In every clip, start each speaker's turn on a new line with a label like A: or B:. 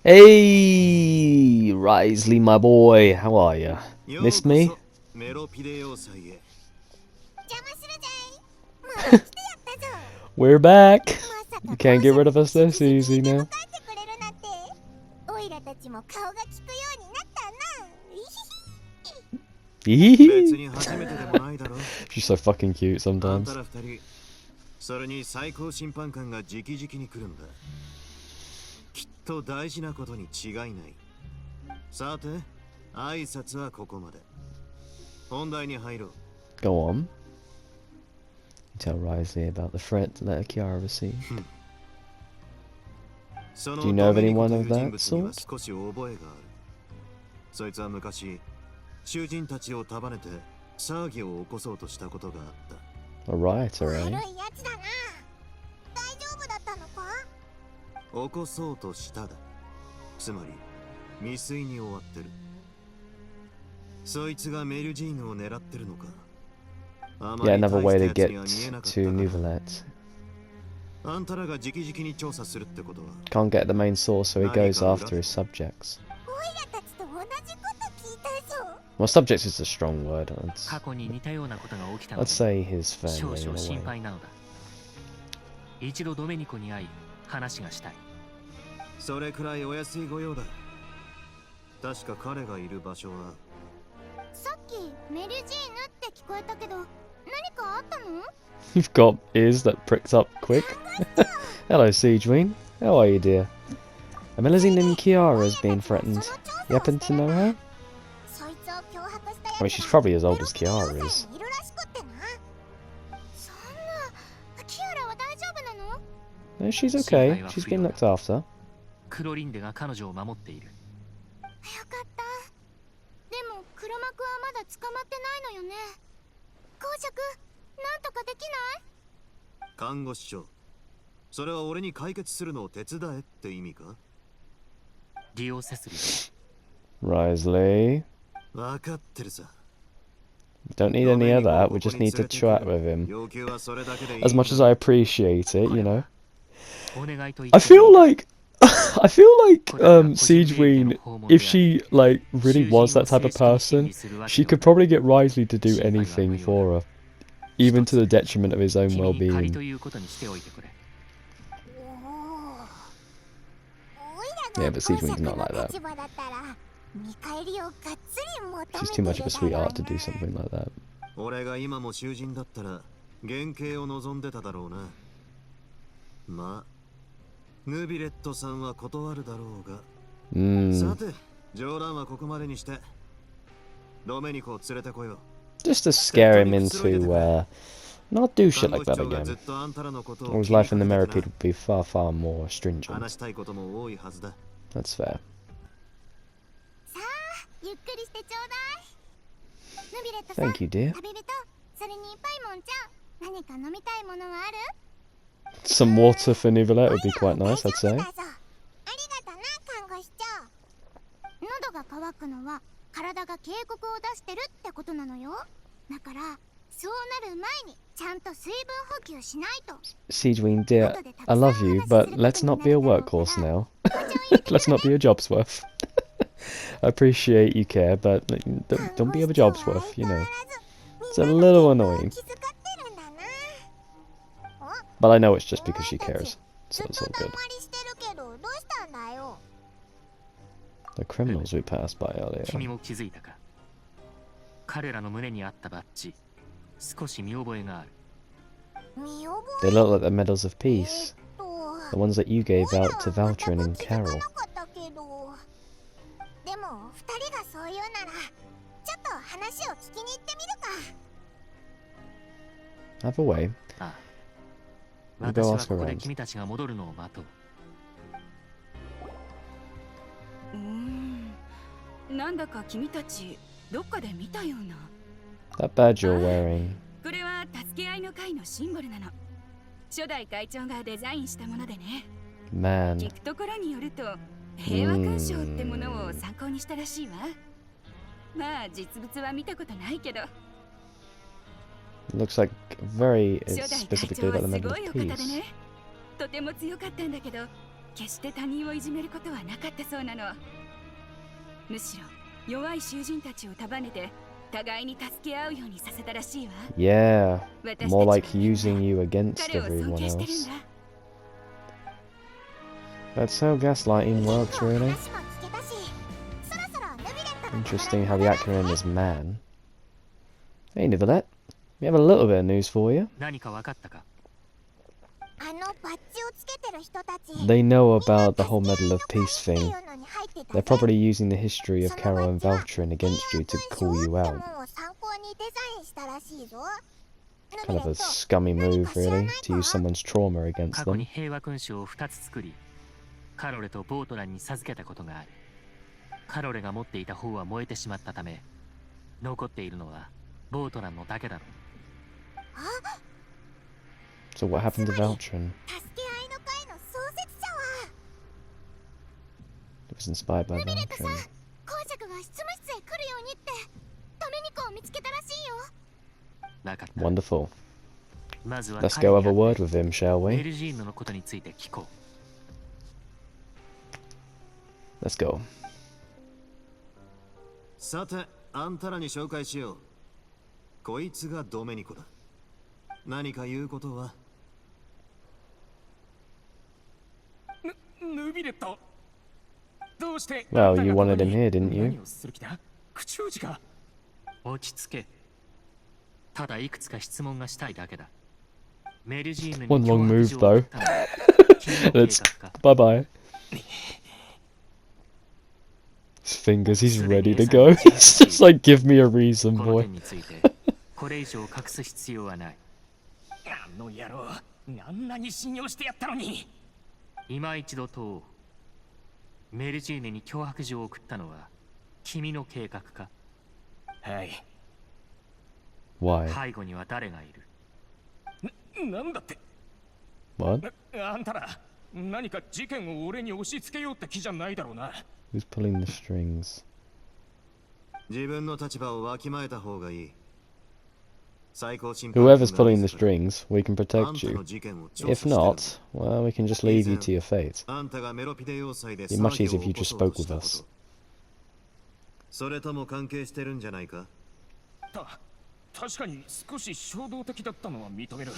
A: Hey, Risley, my boy, how are you? Missed me? We're back. You can't get rid of us this easy now. She's so fucking cute sometimes.
B: それに最高審判官が直々に来るんだ。きっと大事なことに違いない。さて、挨拶はここまで。本題に入ろう。
A: Go on. Tell Risley about the threat that Kiara received. Do you know of anyone of that sort?
B: 少し覚えがある。そいつは昔、囚人たちを束ねて騒ぎを起こそうとしたことがあった。
A: A rioter, eh?
B: 起こそうとしただ。つまり未遂に終わってる。そいつがメルジーヌを狙ってるのか。
A: Yeah, another way to get to Nouvellette.
B: あんたらが直々に調査するってことは。
A: Can't get the main source, so he goes after his subjects. Well, subjects is a strong word. I'd say his family in a way.
C: 一度ドメニコに会い話がしたい。
B: それくらいお安い御用だ。確か彼がいる場所は。
D: さっきメルジーヌって聞こえたけど、何かあったの？
A: You've got ears that pricked up quick. Hello, Siegeween. How are you, dear? A Melusine named Kiara is being threatened. You happen to know her? I mean, she's probably as old as Kiara is. No, she's okay. She's been looked after.
C: クロリンデが彼女を守っている。
D: よかった。でも黒幕はまだ捕まってないのよね。公爵、なんとかできない？
B: 看護師長、それは俺に解決するのを手伝えって意味か？
C: 利用セスリ。
A: Risley.
B: 分かってるさ。
A: Don't need any of that. We just need to chat with him. As much as I appreciate it, you know. I feel like Siegeween, if she like really was that type of person, she could probably get Risley to do anything for her, even to the detriment of his own well-being. Yeah, but Siegeween's not like that. She's too much of a sweetheart to do something like that.
B: 俺が今も囚人だったら減刑を望んでただろうな。まあ、ヌビレットさんは断るだろうが。さて、冗談はここまでにして、ドメニコを連れてこよう。
A: Just to scare him into not do shit like that again. Or his life in the Meripede would be far, far more stringent. That's fair.
D: ゆっくりしてちょうだい。ヌビレットさん、
A: Thank you, dear.
D: 旅人、それにパイモンちゃん、何か飲みたいものはある？
A: Some water for Nouvellette would be quite nice, I'd say.
D: ありがとな、看護師長。喉が渇くのは体が警告を出してるってことなのよ。だからそうなる前にちゃんと水分補給しないと。
A: Siegeween, dear, I love you, but let's not be a workhorse now. Let's not be a job's worth. I appreciate you care, but don't be a job's worth, you know. It's a little annoying. But I know it's just because she cares, so it's all good. The criminals we passed by earlier.
C: 君も気づいたか？彼らの胸にあったバッジ、少し見覚えがある。
A: They look like the medals of peace, the ones that you gave out to Valtrin and Carol. Have a way. We'll go ask around.
C: 君たちが戻るのを待とう。
E: なんだか君たちどっかで見たような。
A: That badge you're wearing.
E: これは助け合いの会のシンボルなの。初代会長がデザインしたものでね。
A: Man.
E: 聞くところによると平和勲章ってものを参考にしたらしいわ。まあ実物は見たことないけど。
A: Looks like very
E: 初代会
A: specifically
E: 長は
A: about the
E: す
A: medal
E: ご
A: of
E: いお方で
A: peace.
E: ね。とても強かったんだけど、決して他人をいじめることはなかったそうなの。むしろ弱い囚人たちを束ねて互いに助け合うようにさせたらしいわ。
A: Yeah,
E: 私たち
A: more
E: は
A: like using you against
E: 彼を尊
A: everyone
E: 敬してるん
A: else.
E: だ。
A: That's how gaslighting works, really.
D: 話も聞けたし、そろそろヌビレットの
A: Interesting how the acronym is MAN. Hey, Nivelet. We have a little bit of news for you.
C: 何か分かったか？
D: あのバッジをつけてる人たち、
A: They know about the whole Medal of Peace thing. They're probably using the history of Carol and Valtrin against you to call you out. Kind of a scummy move, really, to use someone's trauma
C: 過
A: against
C: 去に
A: them.
C: 平和勲章を2つ作り、カロレとボートランに授けたことがある。カロレが持っていた方は燃えてしまったため、残っているのはボートランのだけだろう。
A: So what happened to Valtrin? It was inspired by Valtrin.
D: 公爵が執務室へ来るようにってドメニコを見つけたらしいよ。
C: 分かった。
A: Wonderful.
C: まずは
A: Let's
C: 彼
A: go
C: に
A: have a
C: 会って
A: word with him, shall
C: メ
A: we?
C: ルジーヌのことについて聞こう。
A: Let's go.
B: さて、あんたらに紹介しよう。こいつがドメニコだ。何か言うことは？
F: ヌビレット。どうして
A: Well, you wanted him here, didn't you?
F: 何をする気だ？口調子か。
C: 落ち着け。ただいくつか質問がしたいだけだ。メルジーヌに
A: One long
C: 脅
A: move,
C: 迫状を送
A: though.
C: ったのは君の計
A: Let's
C: 画か？
A: bye bye. His fingers, he's ready to go. It's just like, give me a reason,
C: この
A: boy.
C: 件についてこれ以上隠す必要はない。
F: あの野郎、あんなに信用してやったのに。
C: 今一度問おう。メルジーヌに脅迫状を送ったのは君の計画か？
F: はい。
A: Why?
C: 背後には誰がいる？
F: なんだって。
A: What?
F: あんたら、何か事件を俺に押し付けようって気じゃないだろうな。
A: Who's pulling the strings?
B: 自分の立場をわきまえた方がいい。最高審判
A: Whoever's pulling the strings, we can
B: あん
A: protect
B: た
A: you.
B: の事件を調
A: If
B: 査してる。
A: not, well, we can just leave you to your fate.
B: あんたがメロピデ要塞で
A: It'd be much
B: 騒ぎ
A: easier
B: を
A: if you
B: 起こ
A: just
B: そうと
A: spoke
B: し
A: with
B: たこ
A: us.
B: と。それとも関係してるんじゃないか？
F: 確かに少し衝動的だったのは認める。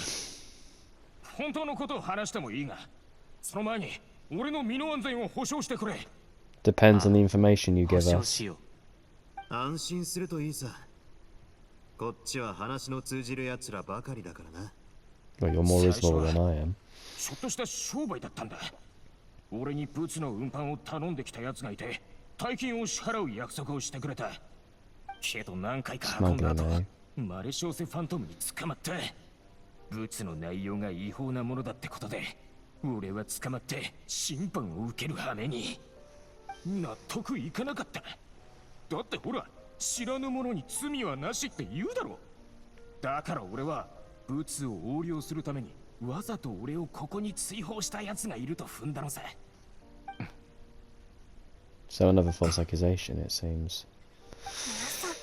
F: 本当のことを話してもいいが、その前に俺の身の安全を保証してくれ。
A: Depends on the information you
C: 保
A: give
C: 証
A: us.
C: しよう。
B: 安心するといいさ。こっちは話の通じる奴らばかりだからな。
A: Well, you're more reasonable than I am.
F: ちょっとした商売だったんだ。俺にブツの運搬を頼んできた奴がいて、大金を支払う約束をしてくれた。けど何回か運んだ後、マレショーセファントムに捕まった。ブツの内容が違法なものだってことで、俺は捕まって審判を受ける羽目に。納得いかなかった。だってほら、知らぬ者に罪はなしって言うだろ。だから俺はブツを横領するためにわざと俺をここに追放した奴がいると踏んだのさ。
A: So another false accusation, it seems.
D: まさか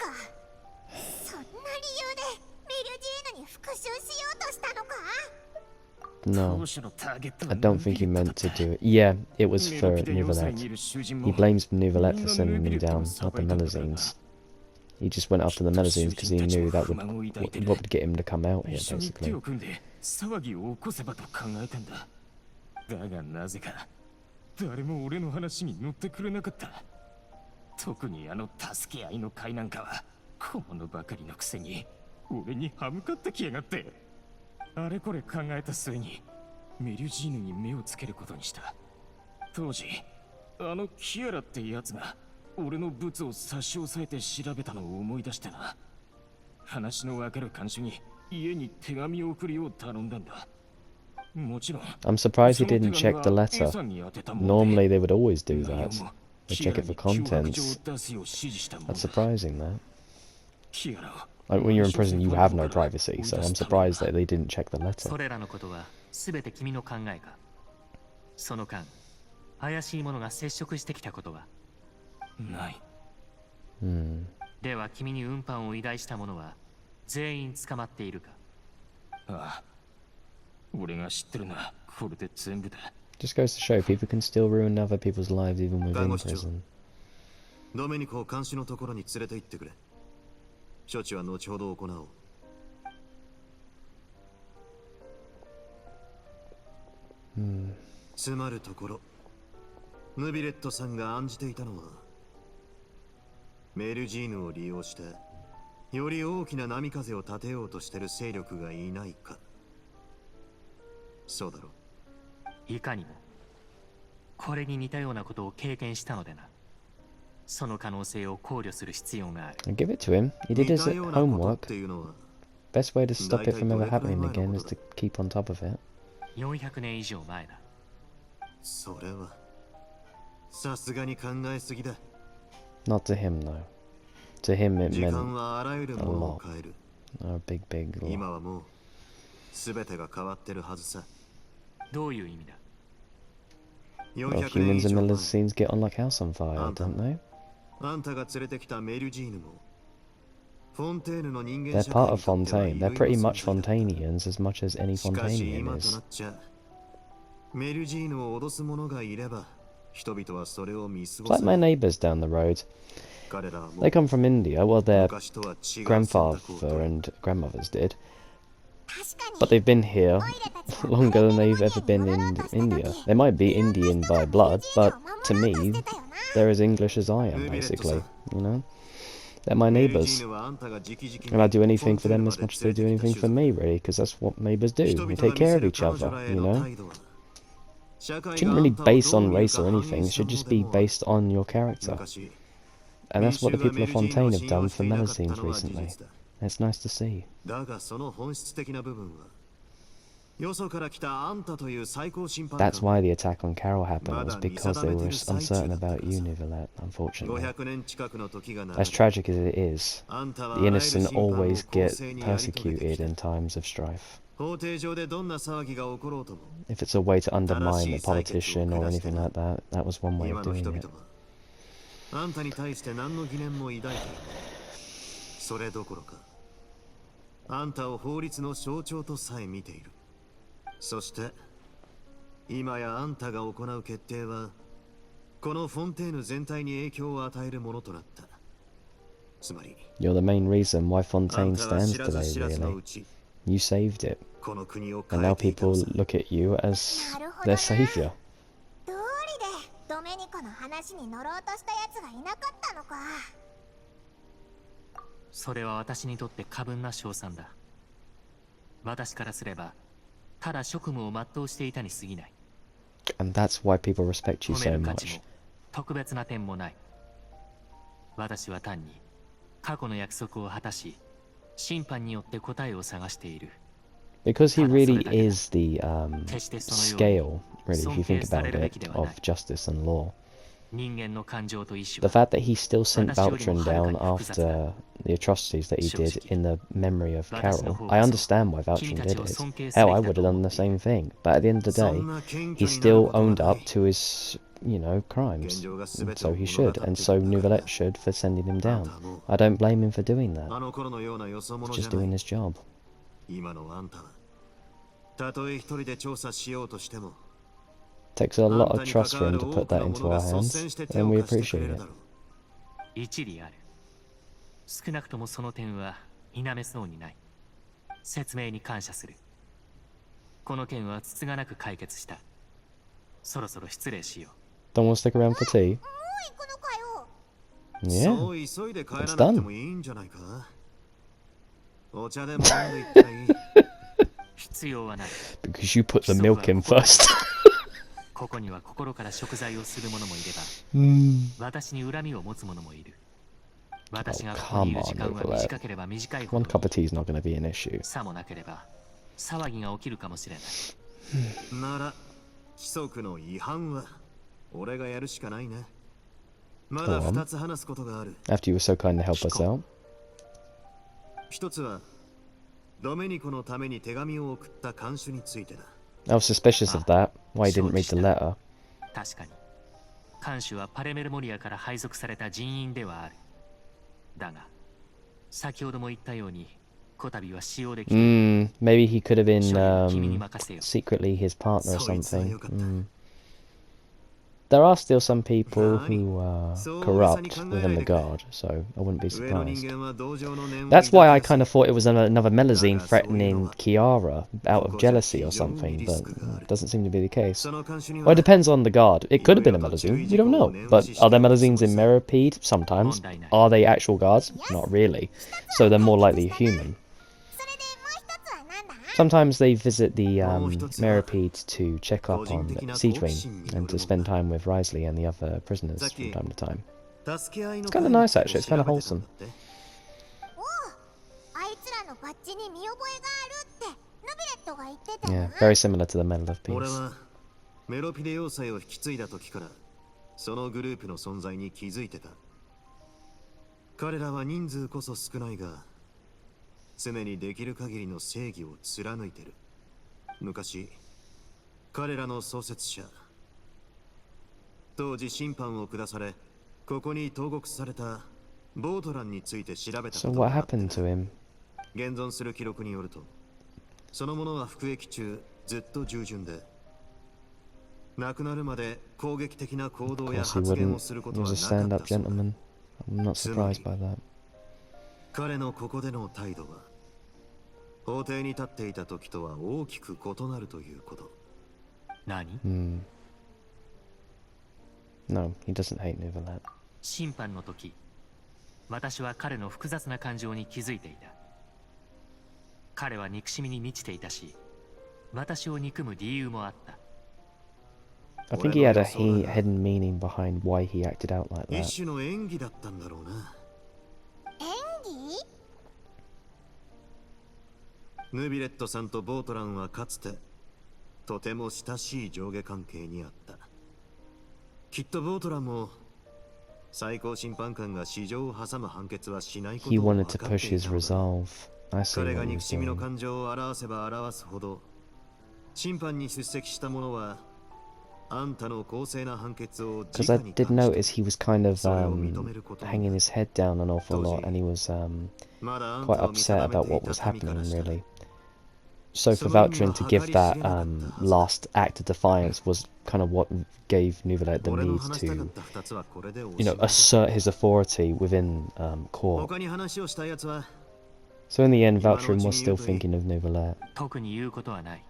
D: そんな理由でメルジーヌに復讐しようとしたのか？
A: No,
F: 当初のターゲットは
A: I don't think he meant to do it. Yeah, it was
F: メ
A: for
F: ロピデ要塞
A: Nivelet.
F: にいる囚人
A: He
F: も
A: blames Nivelet for
F: みんな
A: sending
F: ヌビ
A: him
F: レットを
A: down,
F: 裁
A: not the
F: いたのだが
A: Melazines. He just went after the Melazines because he knew that would what would get him to come out here,
F: 一緒に手
A: basically.
F: を組んで騒ぎを起こせばと考えたんだ。だがなぜか誰も俺の話に乗ってくれなかった。特にあの助け合いの会なんかは小物ばかりのくせに俺に歯向かってきやがって。あれこれ考えた末にメリュジーヌに目をつけることにした。当時あのキアラってやつが俺のブツを差し押さえて調べたのを思い出してな。話のわかる看守に家に手紙を送るよう頼んだんだ。もちろん
A: I'm surprised he didn't check the letter. Normally they would always do that. They check it for contents. That's surprising, that.
F: キアラを
A: Like when you're in prison, you have no privacy, so I'm surprised that they didn't check the letter.
C: それらのことは全て君の考えか？その間、怪しい者が接触してきたことは？
F: ない。
A: Hmm.
C: では君に運搬を依頼した者は全員捕まっているか？
F: ああ、俺が知ってるな。これで全部だ。
A: Just goes to show people can still ruin other people's lives even within
B: 看護師長
A: prison.
B: ドメニコを監視のところに連れて行ってくれ。処置は後ほど行おう。つまるところ、ヌビレットさんが案じていたのは、メルジーヌを利用して、より大きな波風を立てようとしている勢力がいないか。そうだろう。
C: いかにもこれに似たようなことを経験したのでな。その可能性を考慮する必要がある。
A: And give it to him. He did
B: 似
A: his
B: たようなことっ
A: homework.
B: ていうのは、
A: Best way to stop it from ever happening again is to keep on top of it.
C: 400年以上前だ。
B: それは、さすがに考えすぎだ。
A: Not to him though. To him it
B: 時
A: meant
B: 間はあらゆるものを変える。
A: a big, big lot.
B: 今はもう、すべてが変わってるはずさ。
C: どういう意味だ？
A: Well,
B: 400年以
A: humans and
B: 上前
A: Melusines get on like house on fire, don't they?
B: あんたが連れてきたメルジーヌも、フォンテーヌの人間
A: They're
B: 社会
A: part
B: に
A: of
B: とっては
A: Fontaine.
B: 異
A: They're
B: 類の
A: pretty
B: 存
A: much
B: 在だった。
A: Fontanians as much as any
B: しかし
A: Fontanian
B: 今と
A: is.
B: なっちゃ、メルジーヌを脅す者がいれば、人々はそれを見過
A: It's
B: ご
A: like
B: す。
A: my neighbours down the road.
B: 彼らはも
A: They
B: う
A: come from India. Well, their
B: 昔とは違う選択を取
A: grandfather
B: る。
A: and grandmothers did.
D: 確か
A: But
D: に
A: they've been here
D: オイラたちは
A: longer than they've ever been in India. They might be Indian by blood, but to me, they're as English as I am, basically. You know? They're my
B: メルジ
A: neighbours.
B: ーヌはあんたが直々に
A: And I do
B: フォ
A: anything
B: ン
A: for
B: テー
A: them
B: ヌま
A: as
B: で
A: much as they
B: 連
A: do
B: れてきた
A: anything for
B: 種族。
A: me, really, because that's what neighbours do.
B: 人
A: We
B: 々が
A: take
B: 見
A: care
B: せ
A: of
B: る
A: each
B: 彼女
A: other,
B: らへ
A: you
B: の
A: know?
B: 態度は、社会
A: It
B: が
A: shouldn't
B: あん
A: really
B: たを
A: base
B: どう
A: on
B: 見る
A: race
B: か
A: or
B: 反
A: anything.
B: 映
A: It
B: した
A: should
B: もの
A: just
B: で
A: be
B: もある。
A: based on your character.
B: 昔、
A: And
B: 民
A: that's what
B: 衆
A: the
B: が
A: people
B: メ
A: of
B: ルジーヌ
A: Fontaine
B: を
A: have
B: 信用
A: done
B: し
A: for
B: ていなかった
A: Melusines
B: のは事
A: recently.
B: 実だ。
A: It's nice to see.
B: だがその本質的な部分は、よそから来たあんたという最高審判
A: That's
B: 官
A: why the attack on Carol happened. It was
B: まだ見
A: because
B: 定
A: they
B: めて
A: were
B: いる最中
A: uncertain
B: だったか
A: about
B: ら
A: you,
B: さ。
A: Nivelette, unfortunately.
B: 500年近くの時が流れ
A: As tragic as it is,
B: あんたは
A: the
B: あらゆる
A: innocent
B: 審判を
A: always
B: 公
A: get
B: 正にやり遂げてき
A: persecuted
B: た。
A: in times of strife.
B: 法廷上でどんな騒ぎが起ころうとも、
A: If it's a way to undermine a politician or anything like that, that was one way
B: 今
A: of
B: の
A: doing
B: 人
A: it.
B: 々は、あんたに対して何の疑念も抱いていない。それどころか、あんたを法律の象徴とさえ見ている。そして、今やあんたが行う決定は、このフォンテーヌ全体に影響を与えるものとなった。つまり、
A: You're the main reason why
B: あ
A: Fontaine
B: んたは
A: stands
B: 知らず
A: today,
B: 知らずの
A: really.
B: うち、
A: You saved it.
B: この国を
A: And
B: 変え
A: now
B: ていたの
A: people
B: さ。
A: look at you as
D: なるほど
A: their
D: な。
A: saviour.
D: どうりでドメニコの話に乗ろうとしたやつがいなかったのか。
C: それは私にとって過分な称賛だ。私からすれば、ただ職務を全うしていたに過ぎない。
A: And that's why people respect you
C: 褒め
A: so
C: る価値
A: much.
C: も特別な点もない。私は単に過去の約束を果たし、審判によって答えを探している。
A: Because he
C: ただそれ
A: really
C: だけだ。
A: is the
C: 決してそのように
A: scale, really, if you think
C: 尊敬さ
A: about
C: れるべ
A: it,
C: きではない。
A: of justice and law.
C: 人間の感情と意志
A: The
C: は
A: fact that he still sent
C: 私よりも
A: Baltrin
C: はるか
A: down
C: に複雑だ。
A: after the atrocities that he did
C: 正直、
A: in the memory of
C: 私の
A: Carol,
C: 方
A: I
C: こそ
A: understand why
C: 君
A: Baltrin
C: たち
A: did
C: を
A: it.
C: 尊敬す
A: Hell,
C: べ
A: I
C: きだ
A: would
C: と
A: have
C: 思
A: done
C: っ
A: the
C: ている。
A: same thing. But at the end of the
B: そ
A: day,
B: んな謙
A: he
B: 虚になる
A: still
B: ことは
A: owned
B: な
A: up
B: い。
A: to his, crimes.
B: 現状が
A: And
B: 全て
A: so
B: を
A: he
B: 物
A: should,
B: 語って
A: and
B: い
A: so
B: るんだから
A: Nouvellette should for sending him
B: あん
A: down.
B: たはもう
A: I don't blame him for doing that.
B: あの頃のようなよそ
A: He's
B: 者じ
A: just
B: ゃな
A: doing
B: い。
A: his job.
B: 今のあんたは、たとえ一人で調査しようとしても、
A: Takes a
B: あ
A: lot
B: ん
A: of
B: たに
A: trust
B: 関
A: for
B: わ
A: him
B: る
A: to
B: 多
A: put
B: く
A: that
B: の
A: into
B: 者が
A: our
B: 率
A: hands,
B: 先して手
A: and
B: を
A: we
B: 貸してくれ
A: appreciate
B: る
A: it.
B: だろう。
C: 一理ある。少なくともその点は否めそうにない。説明に感謝する。この件はつつがなく解決した。そろそろ失礼しよう。
A: Don't want to stick around for tea?
D: もう行くのかよ。
A: Yeah.
B: そう急いで帰ら
A: It's
B: なくて
A: done.
B: もいいんじゃないか。お茶でも飲んでいったらいい。
C: 必要はない。
A: Because you put the milk in first.
C: ここには心から食材をする者もいれば、
A: Mm.
C: 私に恨みを持つ者もいる。私が
A: Oh,
C: ここにい
A: come
C: る
A: on,
C: 時間は
A: Nicolette.
C: 短ければ短いほ
A: One
C: ど
A: cup of
C: いい。
A: tea is not going to be an issue.
C: さもなければ騒ぎが起きるかもしれない。
B: なら、規則の違反は、俺がやるしかないね。まだ
A: Go on.
B: 二つ話すことがある。
A: After you were so kind to help us out.
B: 一つは、ドメニコのために手紙を送った看守についてだ。
A: I was suspicious of that. Why he didn't read the letter.
C: 確かに看守はパレメルモリアから配属された人員ではある。だが先ほども言ったようにこたびは使用できている。
A: Maybe he could have been
C: 処理は君に任せよう。
A: secretly his partner or
B: そいつは
A: something.
B: よかった。
A: there are still some people who are corrupt within the guard, so I wouldn't be
B: 上の人
A: surprised.
B: 間は同情の念を
A: That's
B: 抱
A: why
B: き
A: I
B: やすい
A: kind of thought it was another Melazine
B: だがそういうの
A: threatening
B: は
A: Kiara out
B: こ
A: of
B: こじゃ
A: jealousy
B: 非
A: or
B: 常に
A: something,
B: リ
A: but
B: スクがある
A: doesn't seem to be the case.
B: その監視に
A: Well, it
B: は
A: depends on the guard. It could have been a
B: いろいろと注
A: Melazine.
B: 意
A: You
B: 事
A: don't
B: 項を
A: know.
B: 念押
A: But
B: しし
A: are
B: て
A: there
B: おくつも
A: Melazines
B: り
A: in
B: さ
A: Meripede? Sometimes.
C: 問題ない
A: Are they actual guards? Not really. So they're more likely human.
D: それでもう一つはなんだ？
A: Sometimes they visit the
B: もう一つは
A: Meripede to check
B: 個
A: up
B: 人
A: on
B: 的な
A: Siege
B: 好奇
A: Rain
B: 心によ
A: and
B: る
A: to
B: もん
A: spend
B: だ
A: time with Risley and the other
B: さ
A: prisoners
B: っ
A: from
B: き
A: time to time.
B: 助け合いの
A: It's kind of
B: 会に
A: nice
B: つい
A: actually.
B: て
A: It's
B: 調
A: kind
B: べ
A: of
B: てたん
A: wholesome.
B: だって
D: おお、あいつらのバッジに見覚えがあるってヌビレットが言ってた
A: Yeah,
D: な。
A: very similar to the Medal of
B: 俺
A: Peace.
B: はメロピデ要塞を引き継いだ時からそのグループの存在に気づいてた。彼らは人数こそ少ないが常にできる限りの正義を貫いてる。昔彼らの創設者当時審判を下されここに投獄されたボートランについて調べた
A: So
B: こと
A: what
B: があって
A: happened to him?
B: 現存する記録によるとその者は服役中ずっと従順で亡くなるまで攻撃的な行
A: Of
B: 動や
A: course he
B: 発言
A: wouldn't.
B: をするこ
A: He
B: とは
A: was a
B: なかっ
A: stand-up
B: たそうだ。
A: gentleman. I'm not surprised by that.
B: 彼のここでの態度は法廷に立っていた時とは大きく異なるということ。
C: 何？
A: No, he doesn't hate Nuvalet.
C: 審判の時、私は彼の複雑な感情に気づいていた。彼は憎しみに満ちていたし、私を憎む理由もあった。
A: I think he had a hidden meaning behind why he acted out like
B: 一
A: that.
B: 種の演技だったんだろうな。
D: 演技？
B: ヌビレットさんとボートランはかつてとても親しい上下関係にあった。きっとボートランも最高審判官が市場を挟む判決はしないこと
A: He
B: を分
A: wanted
B: か
A: to
B: って
A: push
B: い
A: his
B: たのだ。
A: resolve. I see
B: 彼が
A: what he
B: 憎
A: was
B: しみの
A: doing.
B: 感情を表せば表すほど審判に出席した者はあんたの公正な判決を
A: Because I
B: 直に
A: did
B: 感じ
A: notice he was kind of
B: それを認めることに
A: hanging his head down an awful lot, and he was
B: まだあん
A: quite
B: たを見
A: upset
B: 定め
A: about
B: てい
A: what
B: た
A: was
B: 民から
A: happening,
B: したら
A: really. So for Valtrin to give that last act of defiance was kind of what gave Nuvalet the
B: 俺の
A: need
B: 話したかっ
A: to,
B: た二つはこれでおし
A: you
B: ま
A: know,
B: いだ。
A: assert his authority within court.
B: 他に話をしたやつは
A: So in the end, Valtrin was still thinking of Nuvalet.
C: 特に言うことはない。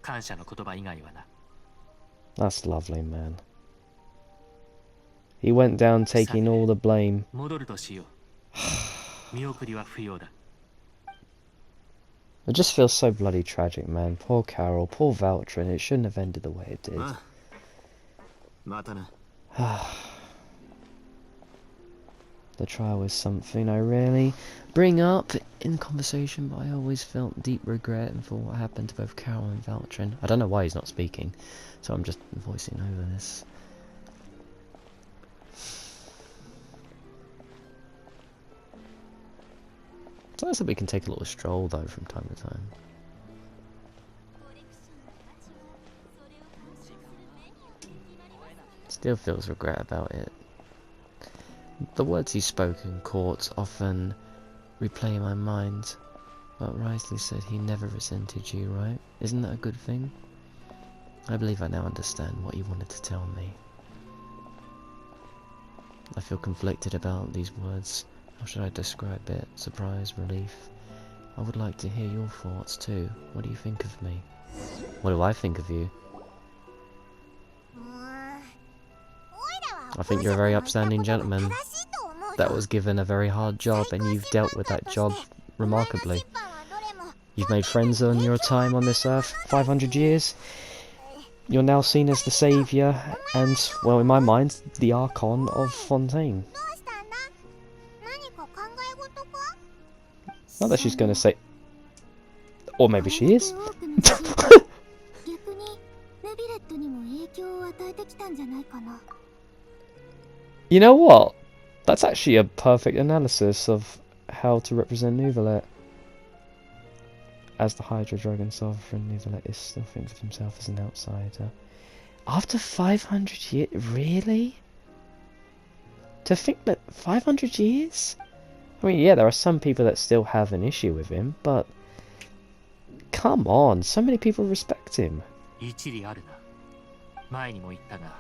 C: 感謝の言葉以外はな。
A: That's lovely, man. He went down taking all the blame.
C: 戻るとしよう。見送りは不要だ。
A: It just feels so bloody tragic, man. Poor Carol, poor Valtrin. It shouldn't have ended the way it did.
B: まあまたな。
A: The trial is something I rarely bring up in conversation, but I always felt deep regret for what happened to both Carol and Valtrin. I don't know why he's not speaking, so I'm just voicing over this. It's nice that we can take a little stroll, though, from time to time. Still feels regret about it. The words he spoke in court often replay in my mind. But Risley said he never resented you, right? Isn't that a good thing? I believe I now understand what you wanted to tell me. I feel conflicted about these words. How should I describe it? Surprise, relief? I would like to hear your thoughts too. What do you think of me? What do I think of you? I think you're a very upstanding gentleman that was given a very hard job, and you've dealt with that job remarkably. You've made friends on your time on this earth, 500 years. You're now seen as the saviour and, well, in my mind, the Archon of Fontaine. Not that she's going to say... Or maybe she is. You know what? That's actually a perfect analysis of how to represent Nuvalet. As the Hydra Dragon Sovereign, Nuvalet still thinks of himself as an outsider. After 500 years? Really? To think that 500 years? I mean, yeah, there are some people that still have an issue with him, but... Come on, so many people respect him.
C: 一理あるな。前にも言ったが、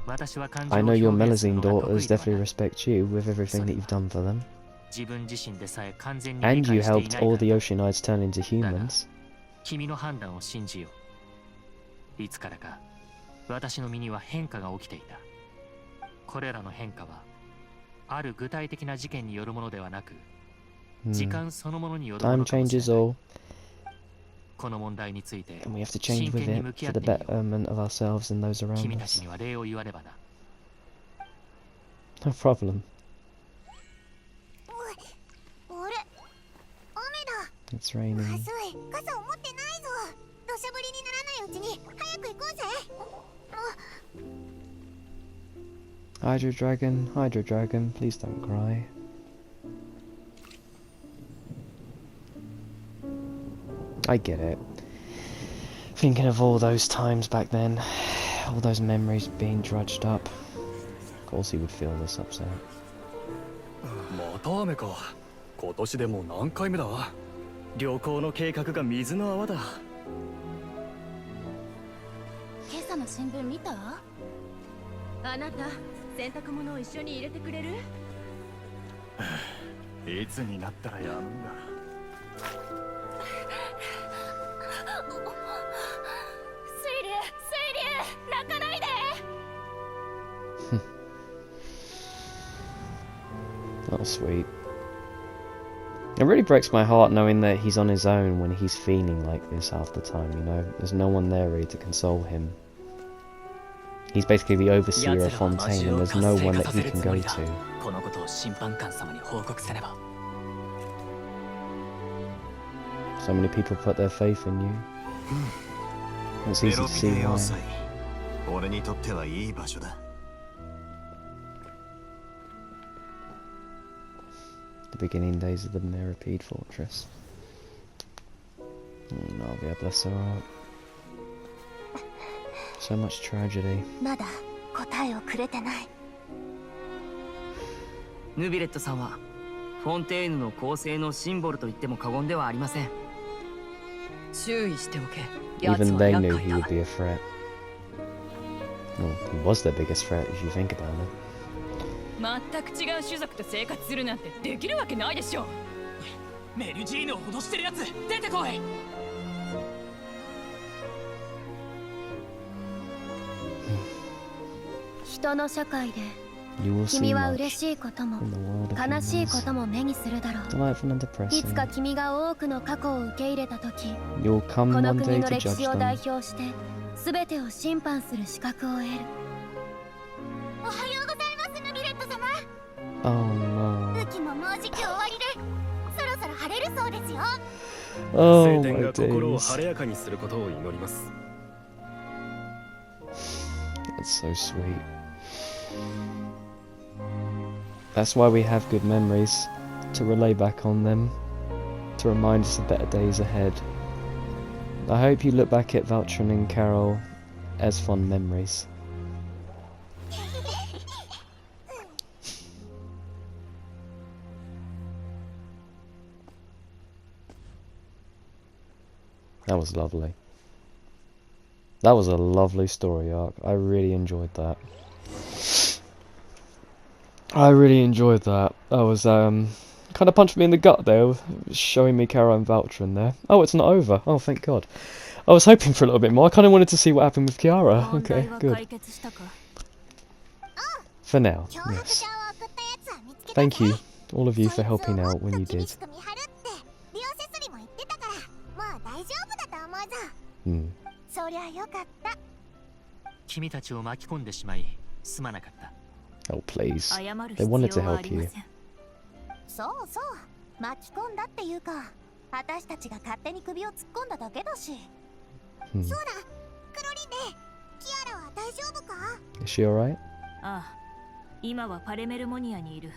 C: 私は感情
A: I
C: を
A: know your
C: 表現する
A: Melusine
C: のが得
A: daughters
C: 意では
A: definitely
C: ない。
A: respect you with everything that you've done for them.
C: 自分自身でさえ完全に理
A: And you
C: 解してい
A: helped
C: ない
A: all
C: か
A: the
C: ら
A: Oceanites turn into humans.
C: 君の判断を信じよう。いつからか私の身には変化が起きていた。これらの変化はある具体的な事件によるものではなく、時間そのものによるも
A: Time
C: のかもしれ
A: changes
C: ない。
A: all,
C: この問題について
A: and we have to
C: 真
A: change with
C: 剣に
A: it
C: 向き合
A: for
C: っ
A: the
C: てみよう。
A: betterment of ourselves and those
C: 君
A: around
C: たち
A: us.
C: には礼を言わねばな。
A: No problem.
D: あれ、雨だ。
A: It's
D: ま
A: raining.
D: ずい、傘を持ってないぞ。土砂降りにならないうちに早く行こうぜ。
A: Hydro Dragon, please don't cry. I get it. Thinking of all those times back then, all those memories being drudged up. Of course he would feel this upset.
G: また雨か。今年でもう何回目だ。旅行の計画が水の泡だ。
E: 今朝の新聞見た？あなた洗濯物を一緒に入れてくれる？
G: いつになったらやむんだ。
E: 水流、泣かないで。
A: Oh, sweet. It really breaks my heart knowing that he's on his own when he's feeling like this half the time, you know? There's no one there really to console him. He's basically the overseer of Fontaine and there's no one that he can go to.
G: このことを審判官様に報告せねば。
A: So many people put their faith in you. It's
B: メ
A: easy
B: ロ
A: to
B: ピ
A: see
B: テ要
A: why.
B: 塞。俺にとってはいい場所だ。
A: The beginning days of the Nerapede Fortress. Navia, bless her heart. So much tragedy.
D: まだ答えをくれてない。
H: ヌビレットさんはフォンテーヌの構成のシンボルと言っても過言ではありません。注意しておけ。
A: Even they knew he would be a threat. Well, he was their biggest threat if you think about it.
E: 全く違う種族と生活するなんてできるわけないでしょ。
F: メルジーヌを脅してるやつ出てこい。
I: 人の社会で
A: You will see
I: 君は
A: much
I: 嬉しいことも
A: in the world of
I: 悲しいこ
A: humans.
I: とも目にするだろう。
A: Delightful and
I: いつか
A: depressing.
I: 君が多くの過去を受け入れた時、
A: You'll come
I: この
A: one
I: 国
A: day
I: の
A: to
I: 歴
A: judge
I: 史を代
A: them.
I: 表して全てを審判する資格を得る。
D: おはようございます、ヌビレット様。
A: Oh
D: 雨季ももうじき終わりで、そろそろ晴れるそうですよ。
A: no. Oh
G: 晴
A: my
G: 天が心を
A: days.
G: 晴れやかにすることを祈ります。
A: That's so sweet. That's why we have good memories, to relay back on them, to remind us of better days ahead. I hope you look back at Valtrin and Carol as fond memories. That was lovely. That was a lovely story arc. I really enjoyed that. I really enjoyed that. That was kind of punched me in the gut there, showing me Carol and Valtrin there. Oh, it's not over. Oh, thank God. I was hoping for a little bit more. I kind of wanted to see what happened with Kiara. Okay, good. For now,
D: 脅迫
A: yes.
D: 状を送ったやつは見つけたぜ。
A: Thank you, all of you, for
D: そいつを
A: helping
D: もっ
A: out
D: と
A: when you
D: 厳
A: did.
D: しく見張るってリオセスリも言ってたから、もう大丈夫だと思うぞ。
A: Hmm.
D: そりゃよかった。
C: 君たちを巻き込んでしまいすまなかった。
A: Oh, please.
E: 謝る
A: They
E: 必
A: wanted
E: 要
A: to
E: はあ
A: help
E: りま
A: you.
E: せん。
D: そうそう、巻き込んだっていうか、私たちが勝手に首を突っ込んだだけだし。
A: Hmm.
D: そうだ、クロリンで、キアラは大丈夫か？
A: Is she alright?
E: ああ、今はパレメルモニアにいる。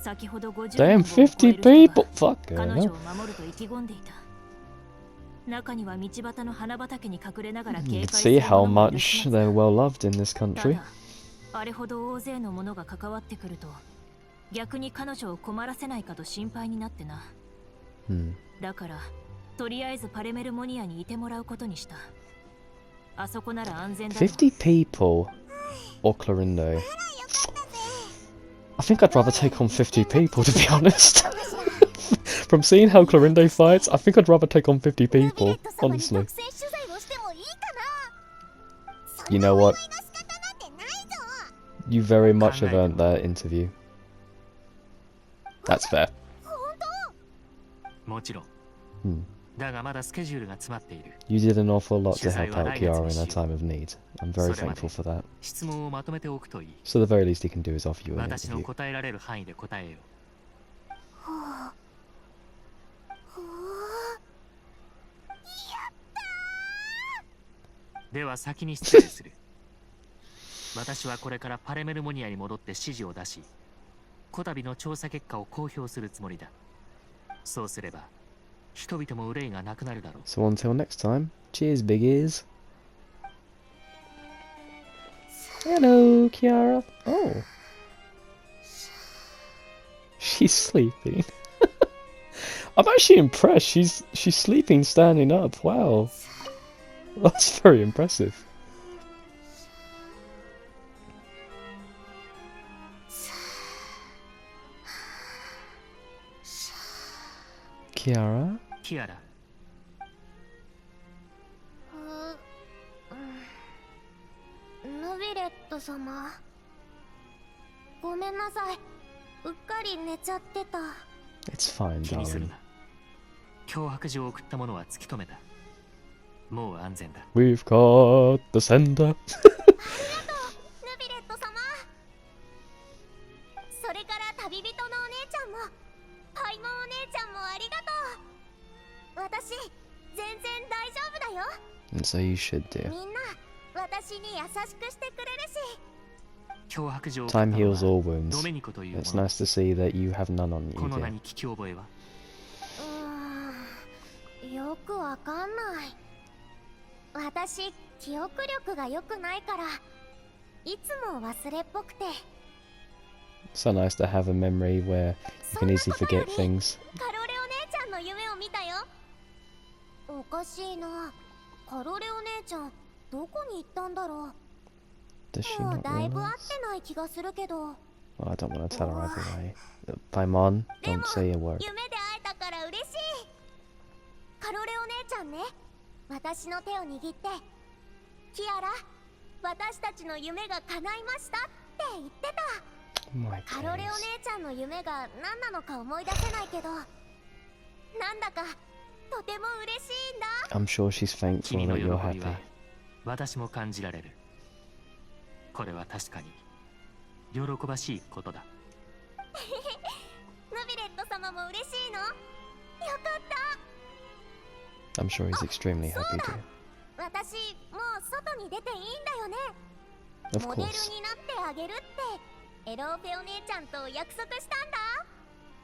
E: 先ほど50
A: Damn,
E: 人を超える人が
A: 50 people! Fuck
E: 彼
A: her.
E: 女を守ると意気込んでいた。中には道端の花畑に隠れながら
A: You
E: 警
A: can
E: 戒する
A: see how
E: 者もいるし
A: much they're well loved in this
E: た
A: country.
E: だ、あれほど大勢の者が関わってくると、逆に彼女を困らせないかと心配になってな。
A: Hmm.
E: だから、とりあえずパレメルモニアにいてもらうことにした。あそこなら安全だろう。
A: 50 people? or Clorindo? I think I'd rather take on 50 people, to be honest. From seeing how Clorindo fights, I think I'd rather take on 50 people, honestly. You know what? You very much have earned that interview. That's fair.
C: もちろん。
A: Hmm.
C: だがまだスケジュールが詰まっている。
A: You did an awful lot to help out Kiara in her time of need. I'm very
C: それまで
A: thankful for that.
C: 質問をまとめておくといい。
A: So the very least he can do is offer you an
C: 私の
A: interview.
C: 答えられる範囲で答えよう。では先に失礼する。私はこれからパレメルモニアに戻って指示を出し、こたびの調査結果を公表するつもりだ。そうすれば、人々も憂いがなくなるだろう。
A: So until next time, cheers, big ears. Hello, Kiara. Oh. She's sleeping. I'm actually impressed. She's sleeping standing up. Wow. That's very impressive. Kiara?
C: キアラ、
D: ヌビレット様、ごめんなさい。うっかり寝ちゃってた。
A: It's fine,
C: 気にする
A: darling.
C: な。脅迫状を送った者は突き止めた。もう安全だ。
A: We've got the sender.
D: ヌビレット様。それから旅人のお姉ちゃんも、パイモンお姉ちゃんもありがとう。私、全然大丈夫だよ。
A: And so you should do.
D: みんな、私に優しくしてくれるし。
C: 脅迫状を送った
A: Time
C: の
A: heals
C: は
A: all
C: ド
A: wounds.
C: メニコという
A: It's
C: 者。
A: nice to see that you have none on
C: こ
A: you,
C: の名
A: dear.
C: に聞き覚えは。
D: よくわかんない。私、記憶力が良くないから、いつも忘れっぽくて。
A: So nice to have a memory where you can easily forget things.
D: カロレお姉ちゃんの夢を見たよ。おかしいな。カロレお姉ちゃん、どこに行ったんだろ
A: Does she
D: う。もう
A: not
D: だいぶ会
A: realize?
D: ってない気がするけど。
A: Well, I don't want to tell her either way. Paimon,
D: でも
A: don't say a word.
D: 夢で会えたから嬉しい。カロレお姉ちゃんね、私の手を握って、キアラ、私たちの夢が叶いましたって言ってた。
A: My
D: カロレお
A: days.
D: 姉ちゃんの夢が何なのか思い出せないけど、なんだかとても嬉しいんだ。
A: I'm sure she's thankful
C: 君の
A: that
C: 喜
A: you're
C: び
A: happy.
C: は私も感じられる。これは確かに喜ばしいことだ。
D: ヌビレット様も嬉しいの？よかった。
A: I'm sure he's extremely happy too.
D: 私、もう外に出ていいんだよね。
A: Of
D: モデル
A: course.
D: になってあげるってエローフェお姉ちゃんと約束したんだ。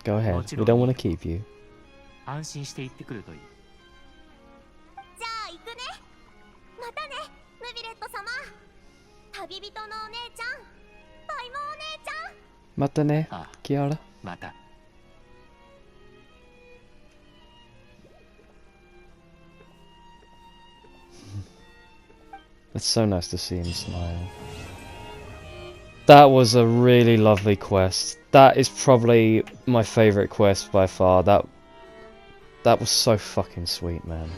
A: Go ahead. We don't want to keep you.
C: 安心して行ってくるといい。
D: じゃあ行くね。またね、ヌビレット様。旅人のお姉ちゃん、パイモお姉ちゃん。
A: Mata ne,
C: ああ、
A: Kiara.
C: また。
A: It's so nice to see him smile. That was a really lovely quest. That is probably my favourite quest by far. That was so fucking sweet, man.